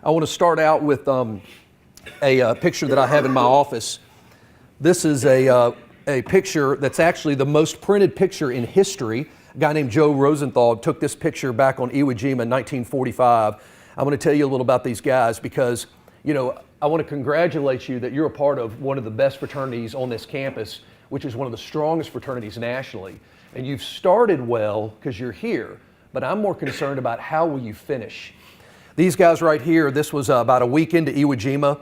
I want to start out with a picture that I have in my office. This is a picture that's actually the most printed picture in history. A guy named Joe Rosenthal took this picture back on Iwo Jima in 1945. I'm going to tell you a little about these guys because, you know, I want to congratulate you that you're a part of one of the best fraternities on this campus, which is one of the strongest fraternities nationally. And you've started well because you're here, but I'm more concerned about how will you finish. These guys right here, this was about a week into Iwo Jima.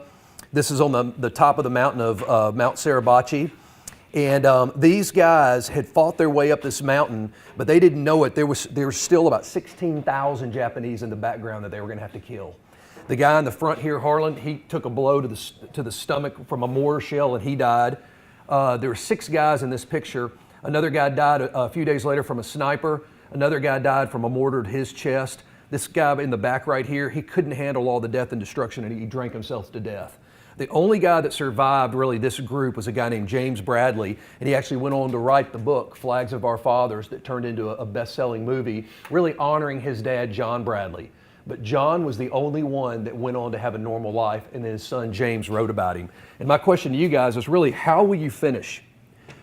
This is on the top of the mountain of Mount Suribachi. And these guys had fought their way up this mountain, but they didn't know it. There was still about 16,000 Japanese in the background that they were going to have to kill. The guy in the front here, Harlan, he took a blow to the stomach from a mortar shell and he died. There were 6 guys in this picture. Another guy died a few days later from a sniper. Another guy died from a mortar to his chest. This guy in the back right here, he couldn't handle all the death and destruction and he drank himself to death. The only guy that survived really this group was a guy named James Bradley, and he actually went on to write the book, Flags of Our Fathers, that turned into a best-selling movie, really honoring his dad, John Bradley. But John was the only one that went on to have a normal life, and then his son James wrote about him. And my question to you guys is really, how will you finish?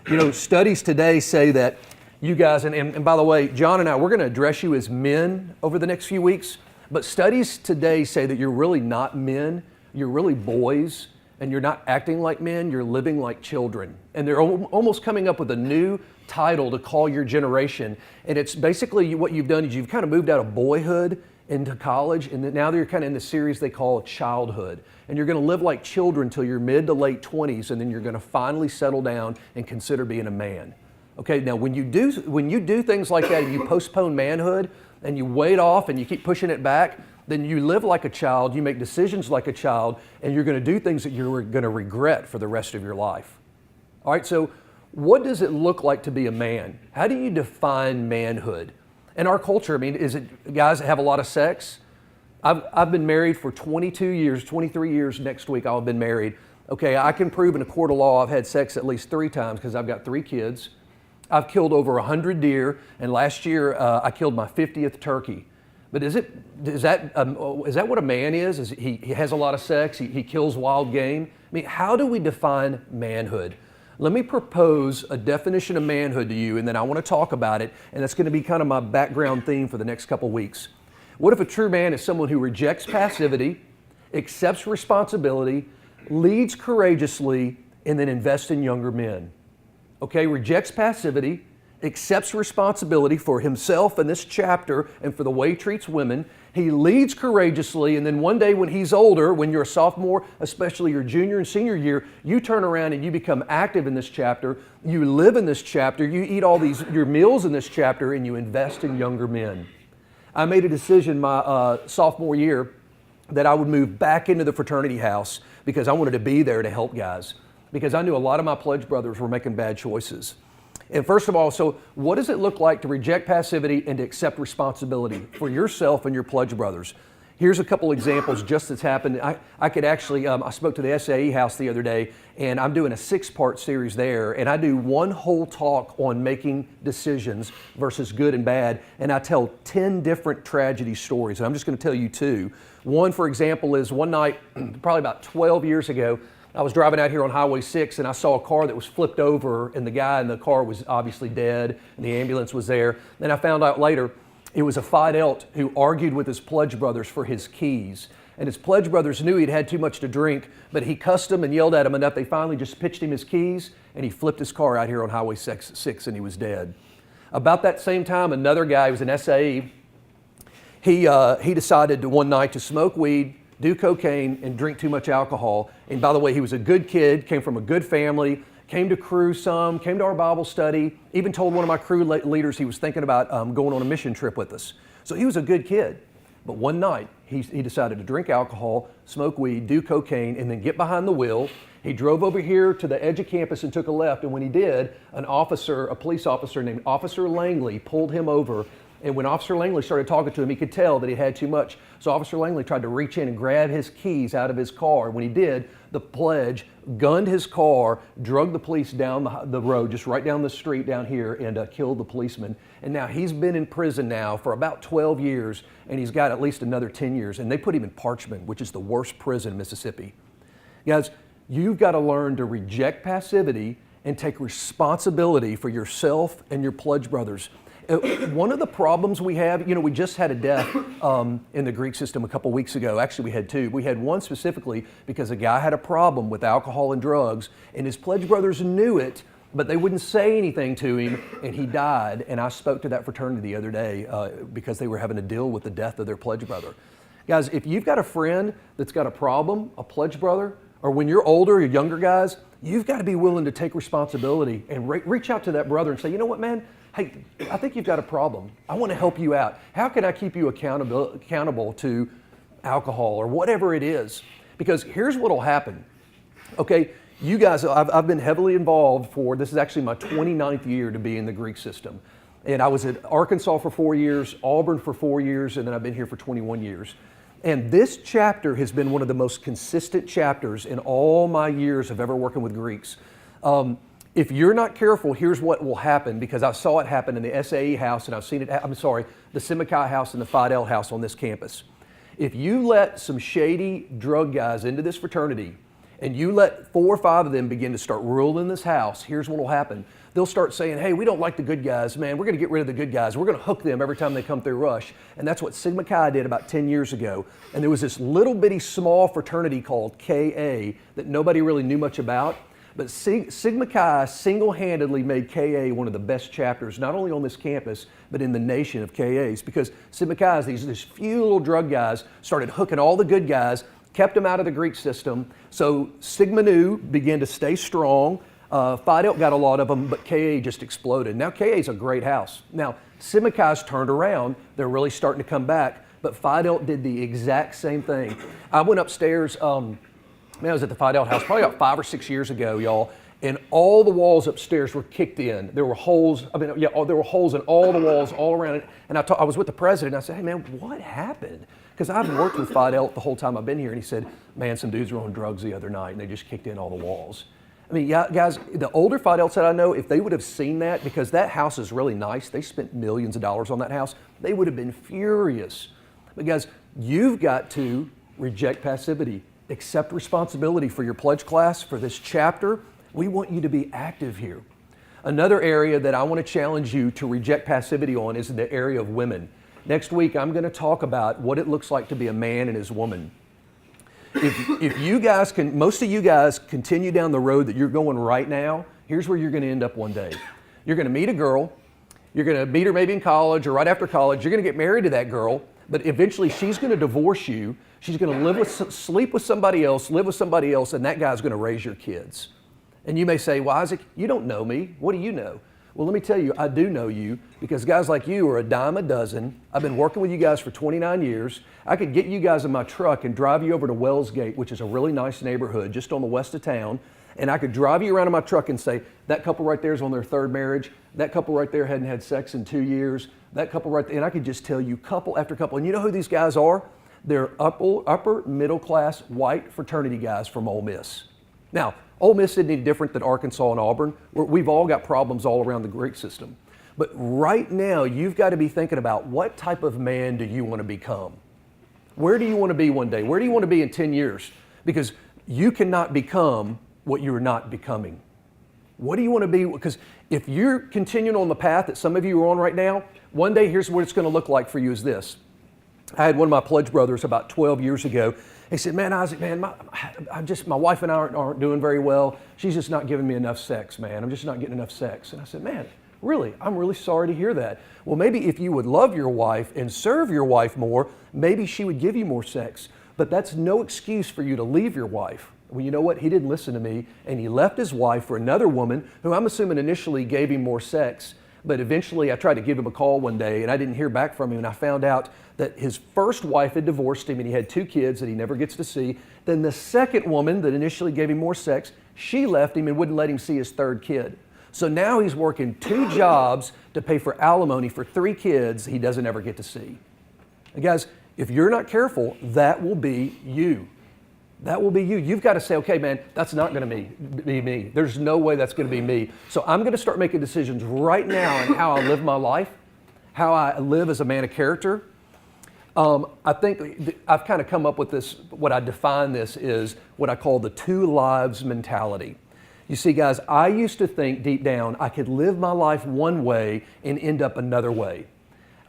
You know, studies today say that you guys, and by the way, John and I, we're going to address you as men over the next few weeks, but studies today say that you're really not men, you're really boys, and you're not acting like men, you're living like children. And they're almost coming up with a new title to call your generation. And it's basically what you've done is you've kind of moved out of boyhood into college, and now you're kind of in the series they call childhood. And you're going to live like children until your mid to late 20s, and then you're going to finally settle down and consider being a man. Okay, now when you do things like that and you postpone manhood and you wait off and you keep pushing it back, then you live like a child, you make decisions like a child, and you're going to do things that you're going to regret for the rest of your life. All right, so what does it look like to be a man? How do you define manhood? In our culture, I mean, is it guys that have a lot of sex? I've been married for 22 years, 23 years next week I'll have been married. Okay, I can prove in a court of law I've had sex at least 3 times because I've got 3 kids. I've killed over 100 deer, and last year I killed my 50th turkey. But is that what a man is? He has a lot of sex, he kills wild game? I mean, how do we define manhood? Let me propose a definition of manhood to you, and then I want to talk about it, and that's going to be kind of my background theme for the next couple weeks. What if a true man is someone who rejects passivity, accepts responsibility, leads courageously, and then invests in younger men? Okay, rejects passivity, accepts responsibility for himself in this chapter and for the way he treats women. He leads courageously, and then one day when he's older, when you're a sophomore, especially your junior and senior year, you turn around and you become active in this chapter, you live in this chapter, you eat all your meals in this chapter, and you invest in younger men. I made a decision my sophomore year that I would move back into the fraternity house because I wanted to be there to help guys, because I knew a lot of my pledge brothers were making bad choices. And first of all, so what does it look like to reject passivity and to accept responsibility for yourself and your pledge brothers? Here's a couple examples just that's happened. I could actually, I spoke to the SAE house the other day, and I'm doing a 6-part series there, and I do one whole talk on making decisions versus good and bad, and I tell 10 different tragedy stories, and I'm just going to tell you 2. One, for example, is one night, probably about 12 years ago, I was driving out here on Highway 6 and I saw a car that was flipped over, and the guy in the car was obviously dead and the ambulance was there. Then I found out later it was a Phi Delt who argued with his pledge brothers for his keys. And his pledge brothers knew he'd had too much to drink, but he cussed them and yelled at him enough they finally just pitched him his keys, and he flipped his car out here on Highway 6 and he was dead. About that same time, another guy who was an SAE, he decided one night to smoke weed, do cocaine, and drink too much alcohol. And by the way, he was a good kid, came from a good family, came to crew some, came to our Bible study, even told one of my crew leaders he was thinking about going on a mission trip with us. So he was a good kid. But one night, he decided to drink alcohol, smoke weed, do cocaine, and then get behind the wheel. He drove over here to the edge of campus and took a left. And when he did, a police officer named Officer Langley pulled him over And when Officer Langley started talking to him, he could tell that he had too much. So Officer Langley tried to reach in and grab his keys out of his car. When he did, the pledge gunned his car, drug the police down the road, just right down the street down here, and killed the policeman. And now he's been in prison now for about 12 years, and he's got at least another 10 years. And they put him in Parchman, which is the worst prison in Mississippi. Guys, you've got to learn to reject passivity and take responsibility for yourself and your pledge brothers. One of the problems we have, we just had a death in the Greek system a couple weeks ago. Actually, we had two. We had one specifically because a guy had a problem with alcohol and drugs, and his pledge brothers knew it, but they wouldn't say anything to him, and he died. And I spoke to that fraternity the other day because they were having to deal with the death of their pledge brother. Guys, if you've got a friend that's got a problem, a pledge brother, or when you're older, you're younger guys, you've got to be willing to take responsibility and reach out to that brother and say, you know what, man? Hey, I think you've got a problem. I want to help you out. How can I keep you accountable to alcohol or whatever it is? Because here's what will happen. Okay, you guys, I've been heavily involved this is actually my 29th year to be in the Greek system. And I was at Arkansas for 4 years, Auburn for 4 years, and then I've been here for 21 years. And this chapter has been one of the most consistent chapters in all my years of ever working with Greeks. If you're not careful, here's what will happen, because I saw it happen in the SAE house, and I've seen it, the Simikai house and the Fidel house on this campus. If you let some shady drug guys into this fraternity, and you let 4 or 5 of them begin to start ruling this house, here's what will happen. They'll start saying, hey, we don't like the good guys, man. We're going to get rid of the good guys. We're going to hook them every time they come through Rush. And that's what Sigma Chi did about 10 years ago. And there was this little bitty small fraternity called KA that nobody really knew much about. But Sigma Chi single-handedly made KA one of the best chapters, not only on this campus, but in the nation of KAs. Because Sigma Chi, these few little drug guys, started hooking all the good guys, kept them out of the Greek system. So Sigma Nu began to stay strong. Phi Delta got a lot of them, but KA just exploded. Now KA is a great house. Now Sigma Chi's turned around. They're really starting to come back. But Phi Delta did the exact same thing. I went upstairs, I was at the Phi Delta house probably about 5 or 6 years ago, y'all, and all the walls upstairs were kicked in. There were holes, there were holes in all the walls all around it. And I was with the president, and I said, hey man, what happened? Because I've worked with Phi Delta the whole time I've been here, and he said, man, some dudes were on drugs the other night, and they just kicked in all the walls. I mean, yeah, guys, the older Phi Deltas that I know, if they would have seen that, because that house is really nice, they spent millions of dollars on that house, they would have been furious. But guys, you've got to reject passivity. Accept responsibility for your pledge class, for this chapter. We want you to be active here. Another area that I want to challenge you to reject passivity on is the area of women. Next week, I'm going to talk about what it looks like to be a man and his woman. If you guys can, most of you guys continue down the road that you're going right now, here's where you're going to end up one day. You're going to meet a girl. You're going to meet her maybe in college or right after college. You're going to get married to that girl, but eventually she's going to divorce you. She's going to sleep with somebody else, live with somebody else, and that guy's going to raise your kids. And you may say, well, Isaac, you don't know me. What do you know? Well, let me tell you, I do know you, because guys like you are a dime a dozen. I've been working with you guys for 29 years. I could get you guys in my truck and drive you over to Wells Gate, which is a really nice neighborhood just on the west of town. And I could drive you around in my truck and say, that couple right there is on their 3rd marriage. That couple right there hadn't had sex in 2 years. That couple right there, and I could just tell you couple after couple. And you know who these guys are? They're upper middle class white fraternity guys from Ole Miss. Now, Ole Miss isn't any different than Arkansas and Auburn. We've all got problems all around the Greek system. But right now, you've got to be thinking about what type of man do you want to become? Where do you want to be one day? Where do you want to be in 10 years? Because you cannot become what you're not becoming. What do you want to be? Because if you're continuing on the path that some of you are on right now, one day here's what it's going to look like for you is this. I had one of my pledge brothers about 12 years ago. He said, man, Isaac, man, my wife and I aren't doing very well. She's just not giving me enough sex, man. I'm just not getting enough sex. And I said, man, really? I'm really sorry to hear that. Well, maybe if you would love your wife and serve your wife more, maybe she would give you more sex. But that's no excuse for you to leave your wife. Well, you know what? He didn't listen to me, and he left his wife for another woman who I'm assuming initially gave him more sex. But eventually I tried to give him a call one day, and I didn't hear back from him, and I found out that his first wife had divorced him, and he had 2 kids that he never gets to see. Then the second woman that initially gave him more sex, she left him and wouldn't let him see his 3rd kid. So now he's working 2 jobs to pay for alimony for 3 kids he doesn't ever get to see. And guys, if you're not careful, that will be you. That will be you. You've got to say, okay, man, that's not going to be me. There's no way that's going to be me. So I'm going to start making decisions right now on how I live my life, how I live as a man of character. I think I've kind of come up with this, what I define this is what I call the 2 lives mentality. You see, guys, I used to think deep down I could live my life one way and end up another way.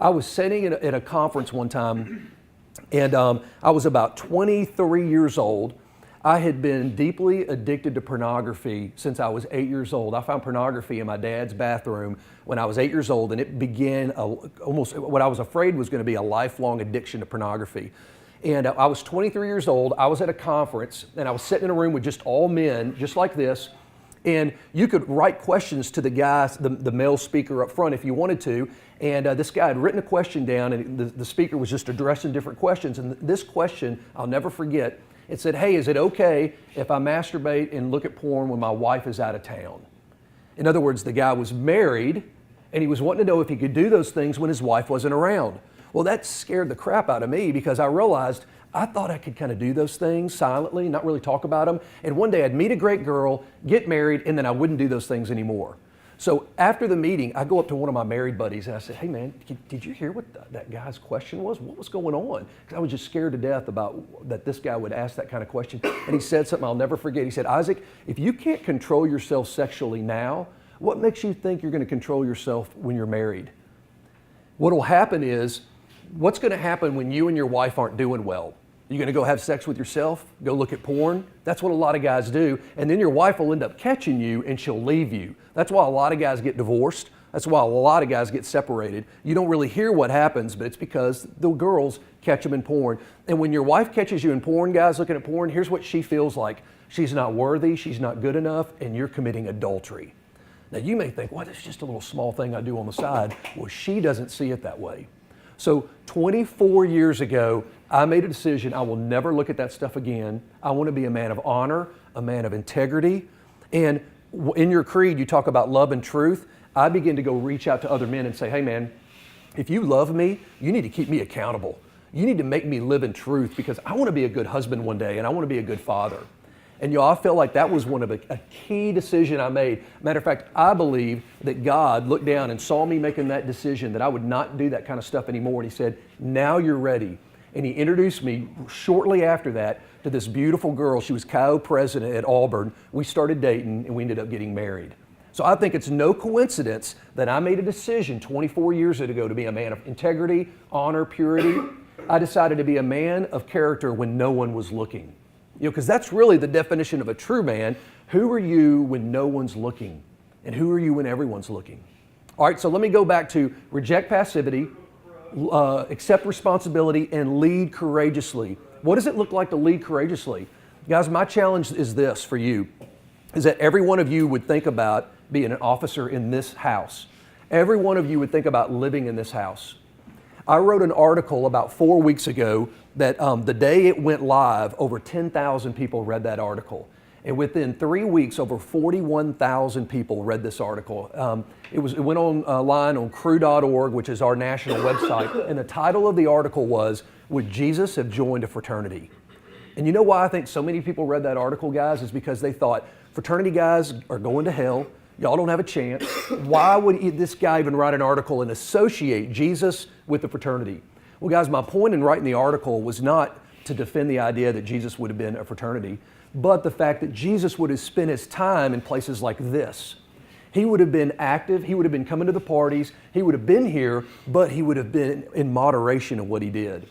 I was sitting at a conference one time, and I was about 23 years old. I had been deeply addicted to pornography since I was 8 years old. I found pornography in my dad's bathroom when I was 8 years old, and it began almost what I was afraid was going to be a lifelong addiction to pornography. And I was 23 years old. I was at a conference, and I was sitting in a room with just all men, just like this. And you could write questions to the guy, the male speaker up front if you wanted to. And this guy had written a question down, and the speaker was just addressing different questions. And this question, I'll never forget, it said, hey, is it okay if I masturbate and look at porn when my wife is out of town? In other words, the guy was married, and he was wanting to know if he could do those things when his wife wasn't around. Well, that scared the crap out of me because I realized I thought I could kind of do those things silently, not really talk about them. And one day I'd meet a great girl, get married, and then I wouldn't do those things anymore. So after the meeting, I go up to one of my married buddies and I said, hey man, did you hear what that guy's question was? What was going on? Because I was just scared to death about that this guy would ask that kind of question. And he said something I'll never forget. He said, Isaac, if you can't control yourself sexually now, what makes you think you're going to control yourself when you're married? What will happen is, what's going to happen when you and your wife aren't doing well? You're going to go have sex with yourself, go look at porn. That's what a lot of guys do. And then your wife will end up catching you and she'll leave you. That's why a lot of guys get divorced. That's why a lot of guys get separated. You don't really hear what happens, but it's because the girls catch them in porn. And when your wife catches you in porn, guys looking at porn, here's what she feels like. She's not worthy, she's not good enough, and you're committing adultery. Now you may think, well, it's just a little small thing I do on the side. Well, she doesn't see it that way. So 24 years ago, I made a decision. I will never look at that stuff again. I want to be a man of honor, a man of integrity. And in your creed, you talk about love and truth. I begin to go reach out to other men and say, hey man, if you love me, you need to keep me accountable. You need to make me live in truth because I want to be a good husband one day and I want to be a good father. And I felt like that was one of a key decision I made. Matter of fact, I believe that God looked down and saw me making that decision that I would not do that kind of stuff anymore. And he said, now you're ready. And he introduced me shortly after that to this beautiful girl. She was CAO president at Auburn. We started dating and we ended up getting married. So I think it's no coincidence that I made a decision 24 years ago to be a man of integrity, honor, purity. I decided to be a man of character when no one was looking. Because that's really the definition of a true man. Who are you when no one's looking? And who are you when everyone's looking? All right, so let me go back to reject passivity, accept responsibility, and lead courageously. What does it look like to lead courageously? Guys, my challenge is this for you, is that every one of you would think about being an officer in this house. Every one of you would think about living in this house. I wrote an article about 4 weeks ago that the day it went live, over 10,000 people read that article. And within 3 weeks, over 41,000 people read this article. It went online on crew.org, which is our national website. And the title of the article was, Would Jesus Have Joined a Fraternity? And you know why I think so many people read that article, guys, is because they thought, fraternity guys are going to hell. Y'all don't have a chance. Why would this guy even write an article and associate Jesus with the fraternity? Well, guys, my point in writing the article was not to defend the idea that Jesus would have been a fraternity, but the fact that Jesus would have spent his time in places like this. He would have been active. He would have been coming to the parties. He would have been here, but he would have been in moderation of what he did.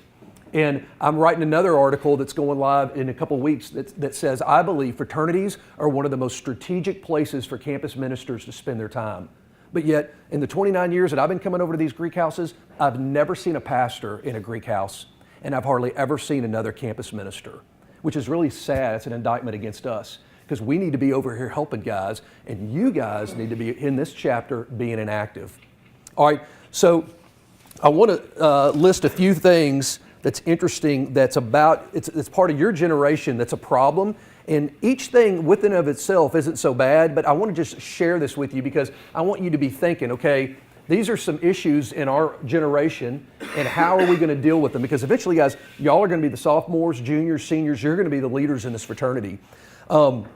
And I'm writing another article that's going live in a couple of weeks that says, I believe fraternities are one of the most strategic places for campus ministers to spend their time. But yet, in the 29 years that I've been coming over to these Greek houses, I've never seen a pastor in a Greek house, and I've hardly ever seen another campus minister, which is really sad. It's an indictment against us, because we need to be over here helping guys, and you guys need to be in this chapter being inactive. All right, so I want to list a few things that's interesting, that's part of your generation, that's a problem, And each thing within of itself isn't so bad, but I want to just share this with you because I want you to be thinking, okay, these are some issues in our generation, and how are we going to deal with them? Because eventually, guys, y'all are going to be the sophomores, juniors, seniors. You're going to be the leaders in this fraternity. And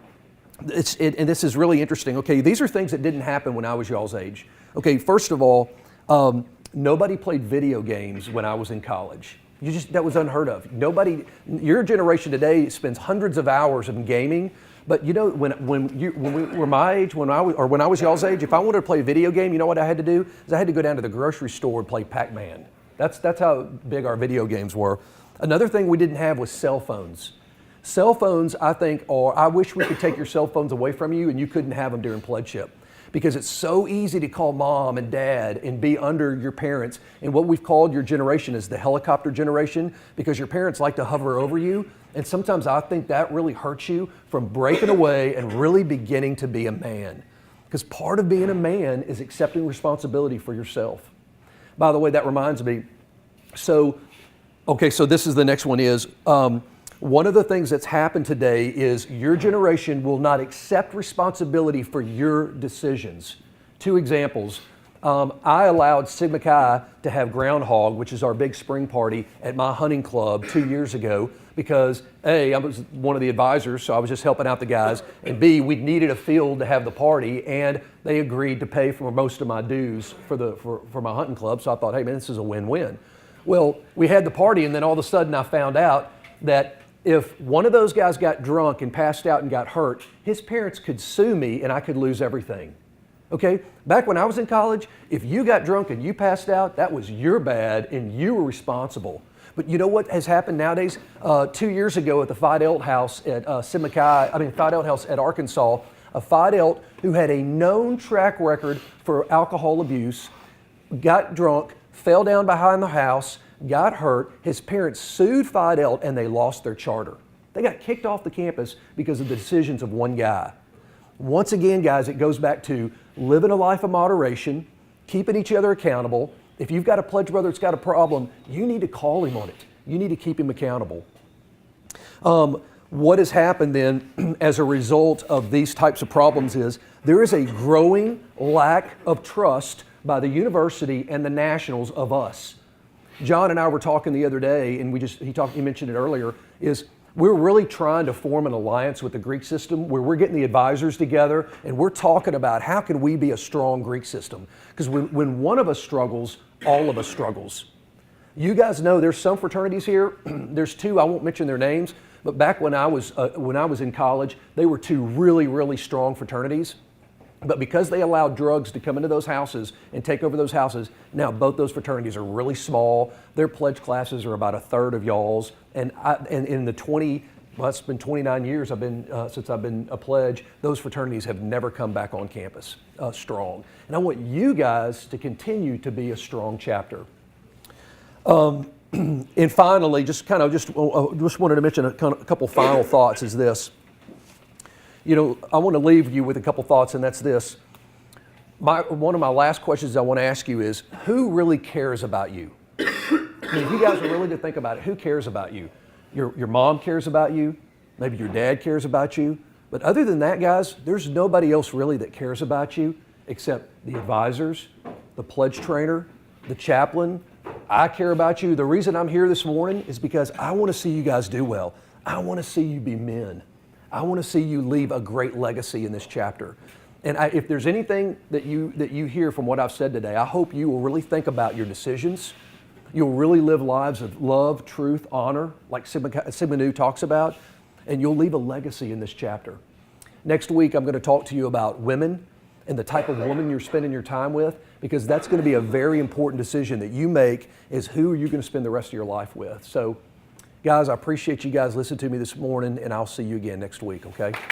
this is really interesting. Okay, these are things that didn't happen when I was y'all's age. Okay, first of all, nobody played video games when I was in college. That was unheard of. Nobody, your generation today spends hundreds of hours in gaming. But you know, when we were my age, when I was y'all's age, if I wanted to play a video game, you know what I had to do? Is I had to go down to the grocery store and play Pac-Man. That's how big our video games were. Another thing we didn't have was cell phones. Cell phones, I think, I wish we could take your cell phones away from you and you couldn't have them during pledgeship. Because it's so easy to call mom and dad and be under your parents. And what we've called your generation is the helicopter generation, because your parents like to hover over you. And sometimes I think that really hurts you from breaking away and really beginning to be a man. Because part of being a man is accepting responsibility for yourself. By the way, that reminds me. So this is the next one is, one of the things that's happened today is your generation will not accept responsibility for your decisions. 2 examples. I allowed Sigma Chi to have Groundhog, which is our big spring party, at my hunting club 2 years ago because A, I was one of the advisors, so I was just helping out the guys, and B, we needed a field to have the party, and they agreed to pay for most of my dues for my hunting club, so I thought, hey man, this is a win-win. Well, we had the party, and then all of a sudden I found out that if one of those guys got drunk and passed out and got hurt, his parents could sue me and I could lose everything. Okay? Back when I was in college, if you got drunk and you passed out, that was your bad and you were responsible. But you know what has happened nowadays? 2 years ago at the Phi Delta House at Phi Delta House at Arkansas, a Phi Delta who had a known track record for alcohol abuse, got drunk, fell down behind the house, got hurt, his parents sued Phi Delta and they lost their charter. They got kicked off the campus because of the decisions of one guy. Once again, guys, it goes back to living a life of moderation, keeping each other accountable. If you've got a pledge brother that's got a problem, you need to call him on it. You need to keep him accountable. What has happened then as a result of these types of problems is there is a growing lack of trust by the university and the nationals of us. John and I were talking the other day, and he mentioned it earlier, is we're really trying to form an alliance with the Greek system where we're getting the advisors together and we're talking about how can we be a strong Greek system. Because when one of us struggles, all of us struggles. You guys know there's some fraternities here. There's 2, I won't mention their names, but back when I was in college, they were 2 really, really strong fraternities. But because they allowed drugs to come into those houses and take over those houses, now both those fraternities are really small. Their pledge classes are about 1/3 of y'all's. And in the it's been 29 years since I've been a pledge, those fraternities have never come back on campus strong. And I want you guys to continue to be a strong chapter. And finally, just wanted to mention a couple final thoughts is this. You know, I want to leave you with a couple thoughts, and that's this. One of my last questions I want to ask you is, who really cares about you? I mean, if you guys are really to think about it, who cares about you? Your mom cares about you. Maybe your dad cares about you. But other than that, guys, there's nobody else really that cares about you except the advisors, the pledge trainer, the chaplain. I care about you. The reason I'm here this morning is because I want to see you guys do well. I want to see you be men. I want to see you leave a great legacy in this chapter. And if there's anything that you hear from what I've said today, I hope you will really think about your decisions. You'll really live lives of love, truth, honor, like Sigma Nu talks about, and you'll leave a legacy in this chapter. Next week, I'm going to talk to you about women and the type of woman you're spending your time with, because that's going to be a very important decision that you make, is who you're going to spend the rest of your life with. So, guys, I appreciate you guys listening to me this morning, and I'll see you again next week, okay?